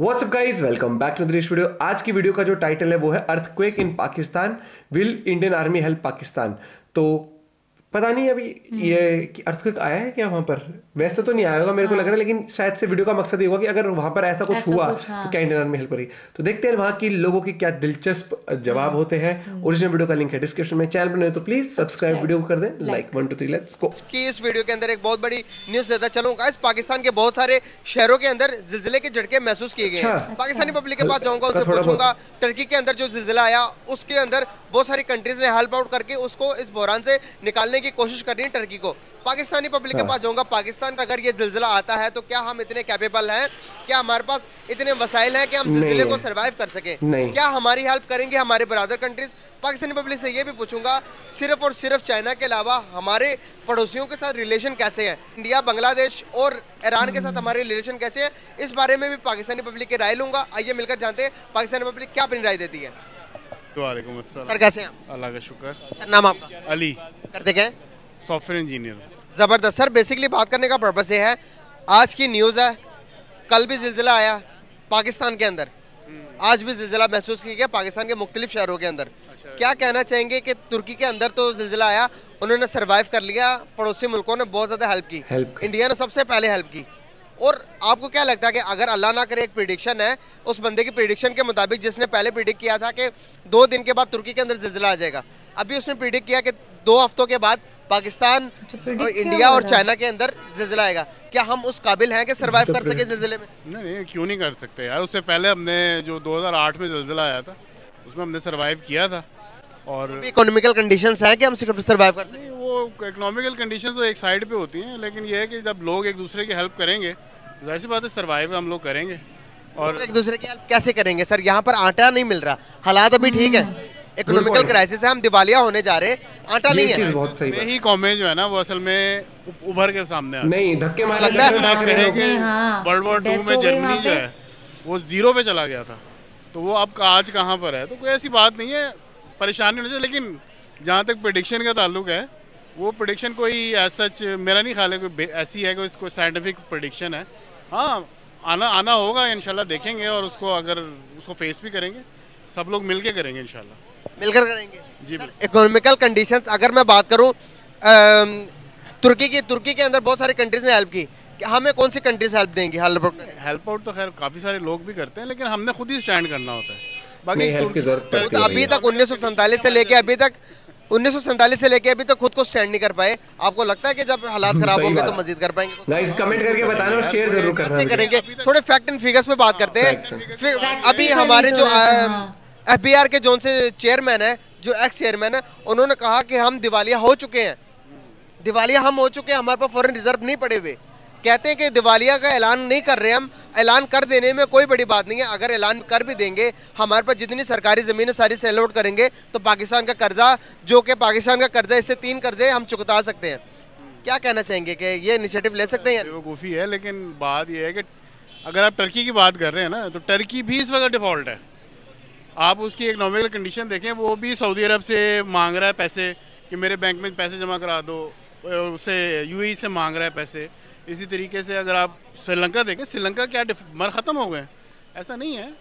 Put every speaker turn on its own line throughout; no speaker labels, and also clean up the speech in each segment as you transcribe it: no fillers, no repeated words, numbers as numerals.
WhatsApp guys, welcome back to this video. आज की video का जो टाइटल है वो है earthquake in Pakistan, will Indian army help Pakistan. तो पता नहीं अभी ये अर्थक्वेक आया है क्या वहां पर। वैसे तो नहीं आया होगा मेरे को लग रहा है, लेकिन शायद से वीडियो का मकसद ये होगा कि अगर वहां पर ऐसा कुछ हुआ तो क्या इंडियन आर्मी हेल्प करेगी। तो देखते हैं वहां की लोगों के क्या दिलचस्प जवाब होते हैं। ओरिजिनल वीडियो का लिंक है डिस्क्रिप्शन में। चैनल पर नहीं तो प्लीज सब्सक्राइब वीडियो को कर दें लाइक 1 2 3 लेट्स गो।
कि इस वीडियो के अंदर एक बहुत बड़ी न्यूज़ देता चलूंगा। इस पाकिस्तान के बहुत सारे शहरों के अंदर जिलजिले के झटके महसूस किए गए हैं। पाकिस्तानी पब्लिक के पास जाऊंगा, उनसे पूछूंगा टर्की के अंदर जो जिलजिला आया उसके अंदर बहुत सारी कंट्रीज ने हेल्प आउट करके उसको इस बहरान से निकालने की कोशिश कर रही है टर्की को। पाकिस्तानी पब्लिक के पास जाऊंगा, पाकिस्तान का अगर ये जिलजिला आता है तो क्या हम इतने कैपेबल हैं, क्या हमारे पास इतने वसाइल हैं कि हम जिलजिले को सर्वाइव कर सकें, क्या हमारी हेल्प करेंगे हमारे ब्रदर कंट्रीज। पाकिस्तानी पब्लिक से ये भी पूछूंगा सिर्फ और सिर्फ चाइना के अलावा हमारे पड़ोसियों के साथ रिलेशन कैसे हैं, इंडिया बांग्लादेश और ईरान के साथ हमारे रिलेशन कैसे हैं, इस बारे में भी पाकिस्तानी पब्लिक की राय लूंगा। आइए मिलकर जानते हैं पाकिस्तानी पब्लिक क्या अपनी राय देती है।
वालेकुम अस्सलाम
सर, कैसे हैं आप?
अल्लाह का शुक्र।
सर, नाम आपका?
अली,
करते क्या है?
Software engineer.
जबरदस्त सर। बेसिकली बात करने का पर्पस ये है, आज की न्यूज़ है, कल भी जिलजिला आया पाकिस्तान के अंदर, आज भी जिलजिला महसूस किया गया पाकिस्तान के मुख्तलिफ शहरों के अंदर। क्या कहना चाहेंगे कि तुर्की के अंदर तो जिलजिला आया, उन्होंने सर्वाइव कर लिया, पड़ोसी मुल्कों ने बहुत ज़्यादा हेल्प की, इंडिया ने सबसे पहले हेल्प की। और आपको क्या लगता है कि अगर अल्लाह ना करे, एक प्रिडिक्शन है, उस बंदे की प्रिडिक्शन के मुताबिक जिसने पहले प्रिडिक्ट किया था कि 2 दिन के बाद तुर्की के अंदर जिलजिला आ जाएगा, अभी उसने प्रिडिक्ट किया कि 2 हफ्तों के बाद पाकिस्तान और इंडिया और चाइना के अंदर जिलजिला आएगा, क्या हम उस काबिल हैं कि सर्वाइव कर सके जिलजिले में?
नहीं, क्यों नहीं कर सकते यार। उससे पहले हमने जो 2008 में जिलजिला आया था उसमें हमने सर्वाइव किया था। और
इकोनॉमिकल कंडीशंस हैं कि हम सर्वाइव कर सकें?
वो इकोनॉमिकल कंडीशंस तो एक साइड पे होती हैं, लेकिन ये है कि जब लोग एक दूसरे की हेल्प करेंगे जाहिर सी बात है सर्वाइव हम लोग करेंगे। और
एक दूसरे की हेल्प कैसे करेंगे सर? यहाँ पर आटा नहीं मिल रहा, हालात अभी ठीक है, इकोनॉमिकल क्राइसिस है, हम दिवालिया होने जा रहे हैं, आटा नहीं है।
बहुत सही
यही कॉमें जो है ना वो असल में उभर के सामने आ
नहीं धक्के मार
लगता है
वर्ल्ड वॉर 2 में जर्मनी जो है वो 0 पे चला गया था, तो वो अब आज कहाँ पर है। तो कोई ऐसी बात नहीं है, परेशानी होनी चाहिए। लेकिन जहाँ तक प्रेडिक्शन का ताल्लुक है, वो प्रेडिक्शन कोई सच मेरा नहीं ख्याल है कोई ऐसी है कोई साइंटिफिक प्रेडिक्शन है। हाँ, आना होगा इंशाल्लाह, देखेंगे और उसको अगर उसको फेस भी करेंगे, सब लोग मिलके करेंगे इंशाल्लाह।
मिलकर करेंगे
जी।
इकोनॉमिकल कंडीशंस अगर मैं बात करूं, तुर्की के अंदर बहुत सारी कंट्रीज ने हेल्प की, हमें कौन सी कंट्रीज हेल्प देंगी?
हेल्प आउट तो खैर काफ़ी सारे लोग भी करते हैं, लेकिन हमने खुद ही स्टैंड करना होता है। बाकी
हेल्प की जरूरत पड़ती है।
अभी तक 1947 से लेके अभी तक खुद को स्टैंड नहीं कर पाए। आपको लगता है कि जब हालात खराब होंगे तो मजीद कर पाएंगे?
गाइस कमेंट करके बताना और शेयर जरूर करना।
करेंगे थोड़े फैक्ट एंड फिगर्स पे बात करते हैं। अभी हमारे जो FBR के जोन से चेयरमैन है, जो एक्स चेयरमैन है, उन्होंने कहा कि हम दिवालिया हो चुके हैं, हमारे पास फॉरेन रिजर्व नहीं पड़े हुए। कहते हैं कि दिवालिया का ऐलान नहीं कर रहे हम, ऐलान कर देने में कोई बड़ी बात नहीं है। अगर ऐलान कर भी देंगे, हमारे पास जितनी सरकारी ज़मीनें सारी सेल आउट करेंगे तो पाकिस्तान का कर्जा, जो कि पाकिस्तान का कर्जा, इससे 3 कर्जे हम चुकता सकते हैं। क्या कहना चाहेंगे कि ये इनिशिएटिव ले सकते हैं?
बेवकूफ़ी है, लेकिन बात यह है कि अगर आप टर्की की बात कर रहे हैं ना, तो टर्की भी इस वक्त डिफ़ॉल्ट है। आप उसकी इकोनॉमिकल कंडीशन देखें, वो भी सऊदी अरब से मांग रहा है पैसे कि मेरे बैंक में पैसे जमा करा दो, उससे UAE से मांग रहा है पैसे। इसी तरीके से अगर आप श्रीलंका देखें, श्रीलंका क्या मर ख़त्म हो गए? ऐसा नहीं है,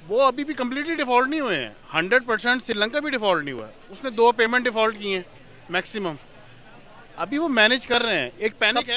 वो अभी भी कम्प्लीटली डिफ़ॉल्ट नहीं हुए हैं। 100% श्रीलंका भी डिफ़ॉल्ट नहीं हुआ है, उसने 2 पेमेंट डिफ़ॉल्ट किए हैं मैक्सिमम, अभी वो मैनेज कर रहे हैं। एक पैनिक है।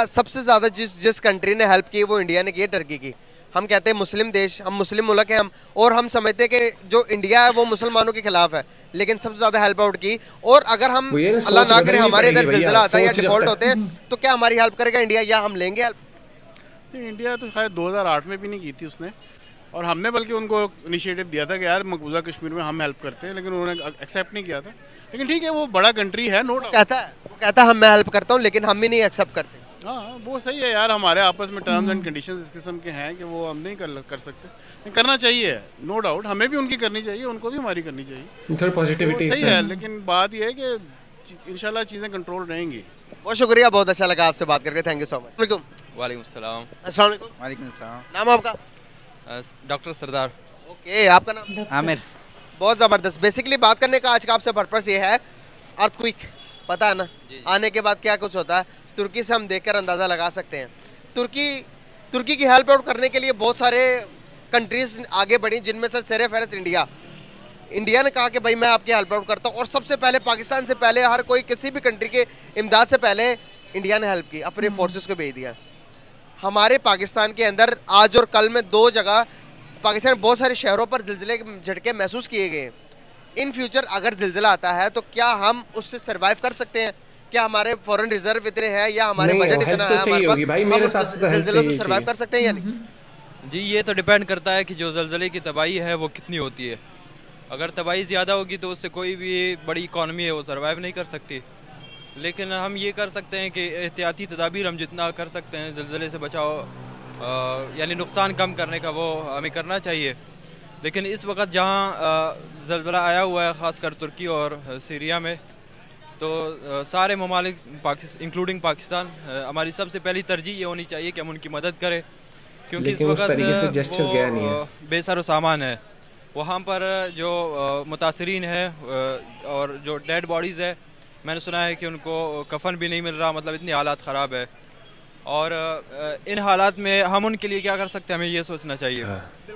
सबसे ज़्यादा जिस कंट्री ने हेल्प की वो इंडिया ने की है, टर्की की। हम कहते हैं मुस्लिम देश, हम मुस्लिम मुल्क हैं, और हम समझते हैं कि जो इंडिया है वो मुसलमानों के खिलाफ है, लेकिन सबसे ज़्यादा हेल्प आउट की। और अगर हम अल्लाह ना करे हमारे इधर जिलजिला आता है या डिफॉल्ट होते हैं, तो क्या हमारी हेल्प करेगा इंडिया, या हम लेंगे हेल्प?
इंडिया तो शायद 2008 में भी नहीं की थी उसने, और हमने बल्कि उनको इनिशिएटिव दिया था कि यार मकबूजा कश्मीर में हम हेल्प करते हैं, लेकिन उन्होंने एक्सेप्ट नहीं किया था। लेकिन ठीक है, वो बड़ा कंट्री है, नोट
कहता है मैं हेल्प करता हूँ, लेकिन हम भी नहीं एक्सेप्ट करते।
हाँ, वो सही है यार, हमारे आपस में टर्म्स एंड कंडीशंस इस किस्म के हैं कि वो हम नहीं कर सकते। करना चाहिए, नो डाउट, हमें भी उनकी करनी चाहिए, उनको भी हमारी करनी चाहिए।
थोड़ी पॉजिटिविटी
सही है, लेकिन बात यह है कि इंशाल्लाह चीज़ें कंट्रोल रहेंगी।
बहुत शुक्रिया, बहुत अच्छा लगा आपसे बात करके, थैंक यू सो मच।
वालेकुम सलाम।
अस्सलाम वालेकुम।
वालेकुम सलाम।
नाम आपका?
डॉक्टर सरदार।
ओके, आपका नाम?
आमिर।
बहुत ज़बरदस्त। बेसिकली बात करने का आज का आपसे पर्पस ये है, अर्थक्वेक पता है ना, आने के बाद क्या कुछ होता है। तुर्की से हम देखकर अंदाज़ा लगा सकते हैं। तुर्की की हेल्प आउट करने के लिए बहुत सारे कंट्रीज आगे बढ़ी, जिनमें से सर फहरिस्त इंडिया ने कहा कि भाई मैं आपकी हेल्प आउट करता हूँ, और सबसे पहले पाकिस्तान से पहले हर कोई किसी भी कंट्री के इमदाद से पहले इंडिया ने हेल्प की, अपने फोर्सेस को भेज दिया। हमारे पाकिस्तान के अंदर आज और कल में 2 जगह पाकिस्तान बहुत सारे शहरों पर जिलजिले के झटके महसूस किए गए। इन फ्यूचर अगर जिलजिला आता है तो क्या हम उससे सर्वाइव कर सकते हैं? क्या हमारे फॉरेन रिजर्व इतने हैं या हमारे बजट इतना है हमारे पास, हम जिलजिलों से सर्वाइव कर सकते हैं या नहीं?
जी ये तो डिपेंड करता है कि जो ज़लज़ले की तबाही है वो कितनी होती है। अगर तबाही ज़्यादा होगी तो उससे कोई भी बड़ी इकॉनमी है वो सर्वाइव नहीं कर सकती, लेकिन हम ये कर सकते हैं कि एहतियाती तदाबीर हम जितना कर सकते हैं ज़लज़ले से बचाव यानी नुकसान कम करने का वो हमें करना चाहिए। लेकिन इस वक्त जहाँ ज़लज़ला आया हुआ है ख़ासकर तुर्की और सीरिया में, तो सारे ममालिक इंक्लूडिंग पाकिस्तान, हमारी सबसे पहली तरजीह ये होनी चाहिए कि हम उनकी मदद करें, क्योंकि इस वक्त वो बेसर सामान है। वहाँ पर जो मुतासरीन है और जो डेड बॉडीज़ है, मैंने सुना है कि उनको कफन भी नहीं मिल रहा, मतलब इतनी हालात ख़राब है। और इन हालात में हम उनके लिए क्या कर सकते हैं, हमें ये सोचना चाहिए।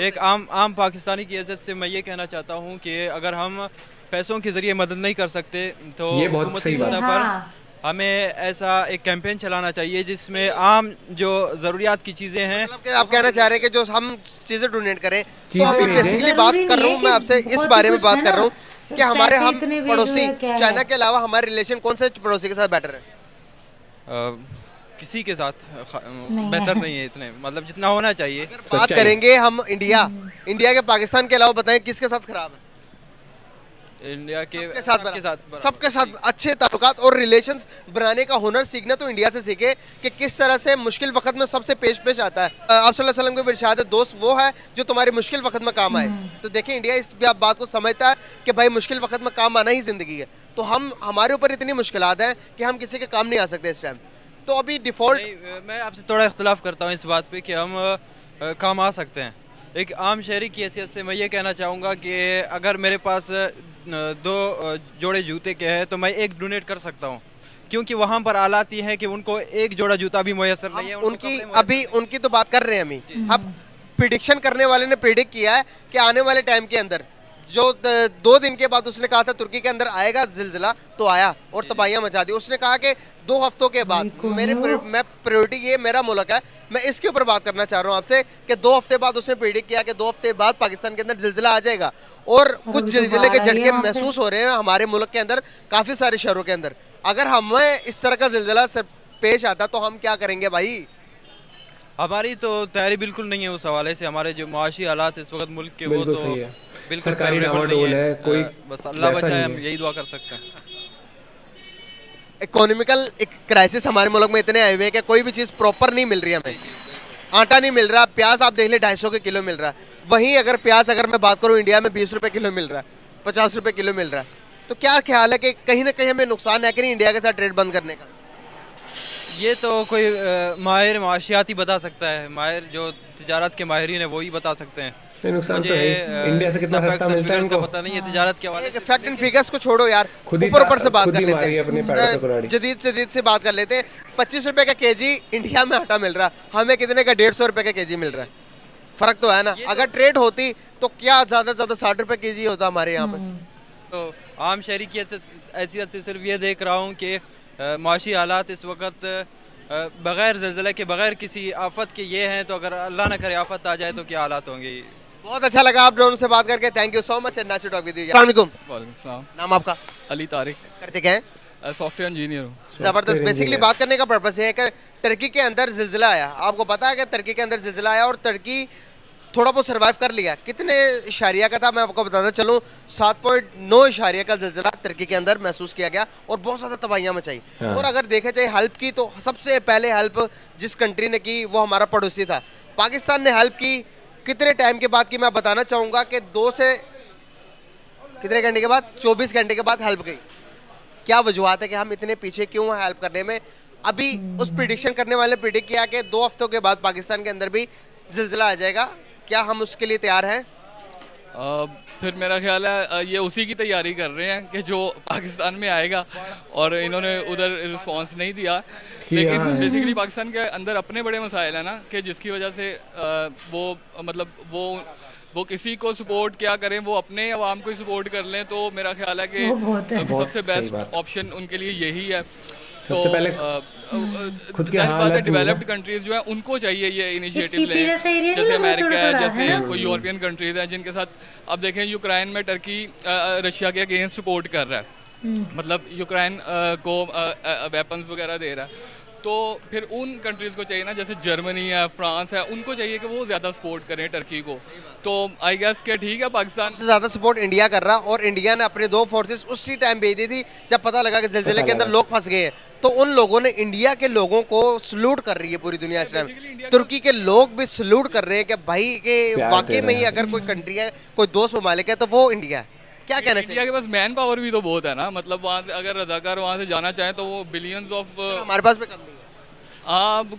एक आम पाकिस्तानी की हैसियत से मैं ये कहना चाहता हूँ कि अगर हम पैसों के ज़रिए मदद नहीं कर सकते तो हुकूमती सतह पर हमें ऐसा एक कैंपेन चलाना चाहिए जिसमें आम जो ज़रूरियात की चीज़ें हैं।
मतलब आप कहना चाह रहे हैं कि जो हम चीज़ें डोनेट करें, तो अभी बेसिकली बात कर रहा हूँ मैं आपसे इस बारे में बात कर रहा हूँ कि हमारे हम पड़ोसी चाइना के अलावा हमारे रिलेशन कौन से पड़ोसी के साथ बेटर है?
किसी के साथ बेहतर नहीं है इतने, मतलब जितना होना चाहिए।
बात करेंगे हम इंडिया के पाकिस्तान के अलावा, बताएं किसके साथ खराब है?
इंडिया के
सबके साथ अच्छे ताल्लुकात और रिलेशंस बनाने का हुनर सीखना तो इंडिया से सीखे कि किस तरह से मुश्किल वक्त में सबसे पेश आता है। आप सल्लल्लाहु अलैहि वसल्लम के इरशाद है, दोस्त वो है जो तुम्हारे मुश्किल वक्त में काम आए। तो देखिए इंडिया इस बात को समझता है कि भाई मुश्किल वक्त में काम आना ही जिंदगी है। तो हमारे ऊपर इतनी मुश्किलात हैं कि हम किसी के काम नहीं आ सकते इस टाइम। तो अभी डिफॉल्ट
मैं आपसे थोड़ा इख्तलाफ करता हूँ इस बात पे कि हम काम आ सकते हैं। एक आम शहरी की हैसियत से मैं ये कहना चाहूँगा कि अगर मेरे पास 2 जोड़े जूते के हैं तो मैं 1 डोनेट कर सकता हूँ, क्योंकि वहाँ पर हालात ये हैं कि उनको 1 जोड़ा जूता भी मुयसर नहीं है।
उनकी तो बात कर रहे हैं हम। अब प्रिडिक्शन करने वाले ने प्रिडिक्ट किया है कि आने वाले टाइम के अंदर जो 2 दिन के बाद उसने कहा था तुर्की के अंदर आएगा जिलजिला, तो आया और तबाहियां मचा दी। उसने कहा कि 2 हफ्तों के बाद मैं प्रायोरिटी ये मेरा मुल्क है, मैं इसके ऊपर बात करना चाह रहा हूँ आपसे कि 2 हफ्ते बाद उसने प्रेडिक्ट किया कि 2 हफ्ते बाद पाकिस्तान के अंदर जिलजिला आ जाएगा। और कुछ जिलजिले के झटके महसूस हो रहे हैं हमारे मुल्क के अंदर, काफी सारे शहरों के अंदर। अगर हमें इस तरह का जिलजिला पेश आता तो हम क्या करेंगे भाई?
हमारी तो तैयारी बिल्कुल नहीं है उस हवाले से। हमारे जो मुआशी हालात इस वक्त मुल्क के वो तो बिल्कुल
सरकारी डामाडोल है, कोई
बस अल्लाह बचाए, हम यही दुआ कर सकते हैं।
इकोनॉमिकल एक क्राइसिस हमारे मुल्क में इतने आए हुए हैं कि कोई भी चीज़ प्रॉपर नहीं मिल रही है। हमें आटा नहीं मिल रहा, प्याज आप देख ले 250 के किलो मिल रहा है। वहीं अगर प्याज अगर मैं बात करूँ इंडिया में 20 रुपए किलो मिल रहा है, 50 रुपए किलो मिल रहा है। तो क्या ख्याल है कि कहीं ना कहीं हमें नुकसान है कि नहीं इंडिया के साथ ट्रेड बंद करने का?
ये तो कोई माहिर माशियाती बता सकता है, माहिर जो तिजारत के माहिरीन है वही बता सकते हैं।
नुकसान तो है, इंडिया से कितना सस्ता मिलता है उनको
पता नहीं है तिजारत के हवाले से।
फैक्ट एंड फिगर्स को छोड़ो यार, ऊपर से बात कर लेते हैं, जदीद से बात कर लेते हैं। 25 रुपए का केजी इंडिया में आटा मिल रहा है, हमें कितने का 150 रुपए का केजी मिल रहा है। फर्क तो है ना। अगर ट्रेड होती तो क्या ज्यादा से ज्यादा 60 रुपए केजी होता हमारे यहाँ पे।
तो आम शहरी की हैसियत से सिर्फ ये देख रहा हूँ कि माशी हालात इस वक्त बगैर ज़लज़ले के, बगैर किसी आफत के ये हैं, तो अगर अल्लाह ना करे आफत आ जाए तो क्या हालात होंगे।
बहुत अच्छा लगा आप दोनों से बात करके, थैंक यू सो मच। नाच टॉक विद यू। अस्सलाम वालेकुम। नाम आपका?
अली तारिक।
करते क्या हैं?
सॉफ्टवेयर इंजीनियर हूँ।
जबरदस्त। बेसिकली बात करने का पर्पस है कि टर्की के अंदर जिलजिला आया। आपको पता है कि टर्की के अंदर जिलजिला आया और टर्की थोड़ा बहुत सर्वाइव कर लिया। कितने इशारिया का था मैं आपको बताता चलूँ, 7.9 इशारिया का जिलजिला टर्की के अंदर महसूस किया गया और बहुत ज़्यादा तबाहियां मचाई। और अगर देखा जाए हेल्प की, तो सबसे पहले हेल्प जिस कंट्री ने की वो हमारा पड़ोसी था, पाकिस्तान ने हेल्प की। कितने टाइम के बाद की मैं बताना चाहूँगा कि 2 से कितने घंटे के बाद, 24 घंटे के बाद हेल्प गई। क्या वजूहत है कि हम इतने पीछे क्यों हैं हेल्प करने में? अभी उस प्रिडिक्शन करने वाले ने प्रिडिक्ट किया कि 2 हफ्तों के बाद पाकिस्तान के अंदर भी जिलजिला आ जाएगा। क्या हम उसके लिए तैयार हैं?
फिर मेरा ख्याल है ये उसी की तैयारी कर रहे हैं कि जो पाकिस्तान में आएगा, और इन्होंने उधर रिस्पांस नहीं दिया। लेकिन बेसिकली पाकिस्तान के अंदर अपने बड़े मसाइल है ना, कि जिसकी वजह से वो मतलब वो किसी को सपोर्ट क्या करें, वो अपने अवाम को ही सपोर्ट कर लें। तो मेरा ख्याल है कि सबसे बेस्ट ऑप्शन उनके लिए यही है। तो
सबसे पहले खुद के हालात
डेवलप्ड कंट्रीज जो है उनको चाहिए ये इनिशिएटिव लें, जैसे अमेरिका है, जैसे कोई यूरोपियन कंट्रीज हैं जिनके साथ अब देखें यूक्रेन में टर्की रशिया के अगेंस्ट सपोर्ट कर रहा है, मतलब यूक्रेन को वेपन्स वगैरह दे रहा है। तो फिर उन कंट्रीज़ को चाहिए ना, जैसे जर्मनी है, फ्रांस है, उनको चाहिए कि वो ज़्यादा सपोर्ट करें टर्की को। तो आई गेस के ठीक है, पाकिस्तान
से ज़्यादा सपोर्ट इंडिया कर रहा, और इंडिया ने अपने 2 फोर्सेस उसी टाइम भेज दी थी जब पता लगा कि ज़िलज़िले के अंदर लोग फंस गए हैं। तो उन लोगों ने इंडिया के लोगों को सल्यूट कर रही है पूरी दुनिया इस टाइम। तुर्की के लोग भी सल्यूट कर रहे हैं कि भाई के वाकई में ही अगर कोई कंट्री है, कोई दोस्त ममालिक है, तो वो इंडिया है। क्या कहना चाहिए?
इंडिया के पास मैन पावर भी तो बहुत है ना, मतलब वहाँ से अगर रजाकार वहाँ से जाना चाहें तो वो बिलियंस ऑफ,
हमारे पास भी कम नहीं है।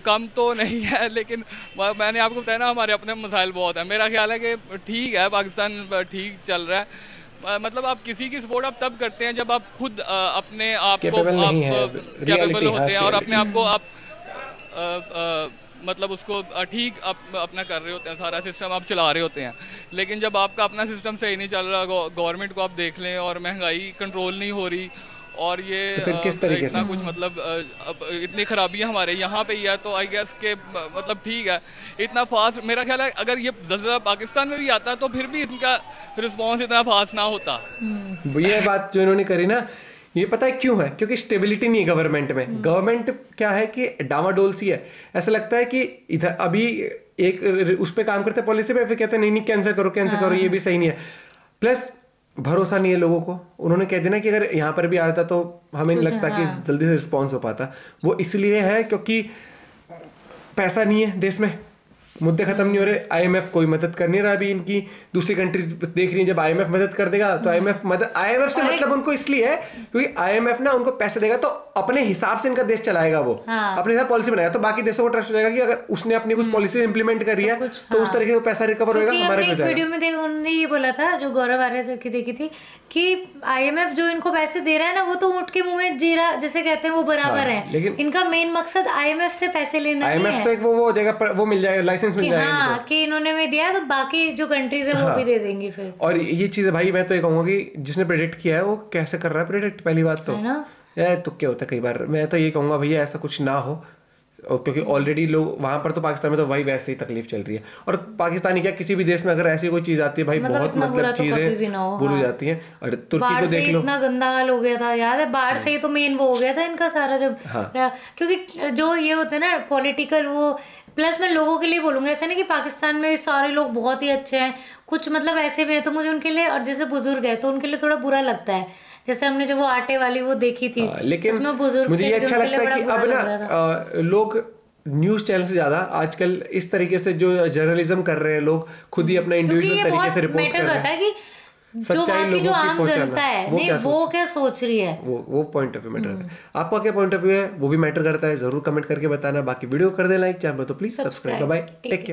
कम तो नहीं है, लेकिन मैंने आपको बताया ना हमारे अपने मसाइल बहुत है। मेरा ख्याल है कि ठीक है, पाकिस्तान ठीक चल रहा है। मतलब आप किसी की सपोर्ट आप तब करते हैं जब आप खुद अपने आप को कैपेबल होते हैं और अपने आप को आप मतलब उसको ठीक अपना कर रहे होते हैं, सारा सिस्टम आप चला रहे होते हैं। लेकिन जब आपका अपना सिस्टम सही नहीं चल रहा, गवर्नमेंट को आप देख लें और महंगाई कंट्रोल नहीं हो रही, और ये
तो फिर किस तरीके
इतना कुछ मतलब इतनी खराबियां हमारे यहाँ पे ही है। तो आई गेस के मतलब ठीक है, इतना फास्ट मेरा ख्याल है अगर ये ज़ल्ज़ला पाकिस्तान में भी आता तो फिर भी इनका रिस्पांस इतना फास्ट ना होता।
ये बात जो इन्होंने करी ना, ये पता है क्यों है? क्योंकि स्टेबिलिटी नहीं है गवर्नमेंट में। गवर्नमेंट क्या है कि डामाडोल सी है। ऐसा लगता है कि इधर अभी एक उस पर काम करते हैं पॉलिसी पे, फिर कहते हैं नहीं नहीं कैंसिल करो, ये भी सही नहीं है। प्लस भरोसा नहीं है लोगों को। उन्होंने कह दिया कि अगर यहाँ पर भी आता तो हमें नहीं लगता कि जल्दी से रिस्पॉन्स हो पाता। वो इसलिए है क्योंकि पैसा नहीं है देश में, मुद्दे खत्म नहीं हो रहे। आईएमएफ कोई मदद कर नहीं रहा अभी इनकी, दूसरी कंट्रीज देख रही है। जब आईएमएफ मदद कर देगा तो आईएमएफ से मतलब उनको इसलिए है क्योंकि आईएमएफ ना उनको पैसे देगा तो अपने हिसाब से इनका देश चलाएगा, वो अपने हिसाब पॉलिसी बनाएगा। तो बाकी देशों को ट्रस्ट हो जाएगा कि अगर उसने अपनी कुछ पॉलिसी इंप्लीमेंट करी है तो उस तरीके से पैसा रिकवर होगा हमारे पे।
वीडियो में देखा उन्होंने ये बोला था, जो गौरव आर्या सर की देखी थी, कि आईएमएफ जो इनको पैसे दे रहा है ना, वो तो ऊंट के मुंह में जीरा जैसे कहते हैं वो बराबर है। लेकिन इनका मेन मकसद आईएमएफ से पैसे लेना नहीं है।
आईएमएफ तो एक वो हो जाएगा, वो मिल जाएगा, लाइसेंस मिल जाएगा
कि इन्होंने में दिया तो बाकी जो कंट्रीज है वो भी दे देंगी फिर।
और ये चीज भाई मैं तो ये कहूंगा कि जिसने प्रेडिक्ट किया है वो कैसे कर रहा है प्रेडिक्ट, पहली बात तो यार तो क्या होता है कई बार। मैं तो ये कहूंगा भैया ऐसा कुछ ना हो, क्योंकि ऑलरेडी लोग वहां पर तो पाकिस्तान में तो भाई वैसे ही तकलीफ चल रही है। और पाकिस्तानी क्या किसी भी देश में अगर ऐसी कोई चीज आती है भाई बहुत मतलब चीजें बुरी जाती हैं। और तुर्की को देख लो,
इतना गंदा हाल हो गया था, याद है? बाढ़ से ही तो मेन वो हो गया था इनका सारा जब क्योंकि जो ये होते हैं ना पॉलिटिकल वो। प्लस मैं लोगों के लिए बोलूंगा, ऐसा नहीं कि पाकिस्तान में सारे लोग बहुत ही अच्छे हैं, कुछ मतलब ऐसे भी है तो मुझे उनके लिए, और जैसे बुजुर्ग है तो उनके लिए थोड़ा बुरा लगता है। जैसे हमने जब वो आटे वाली वो देखी थी,
लेकिन
उसमें बुजुर्ग
मुझे ये अच्छा लगता है कि अब ना लोग न्यूज चैनल से ज्यादा आजकल इस तरीके से जो जर्नलिज्म कर रहे हैं, लोग खुद ही अपना इंडिविजुअल तरीके से रिपोर्ट कर रहे हैं कि
सच्चाई लोगों की आम जनता है वो क्या सोच रही है,
वो पॉइंट ऑफ व्यू मैटर करता है। आपका क्या पॉइंट ऑफ व्यू है वो भी मैटर करता है, जरूर कमेंट करके बताना। बाकी वीडियो कर दे लाइक, चैनल तो please subscribe. Bye, take care.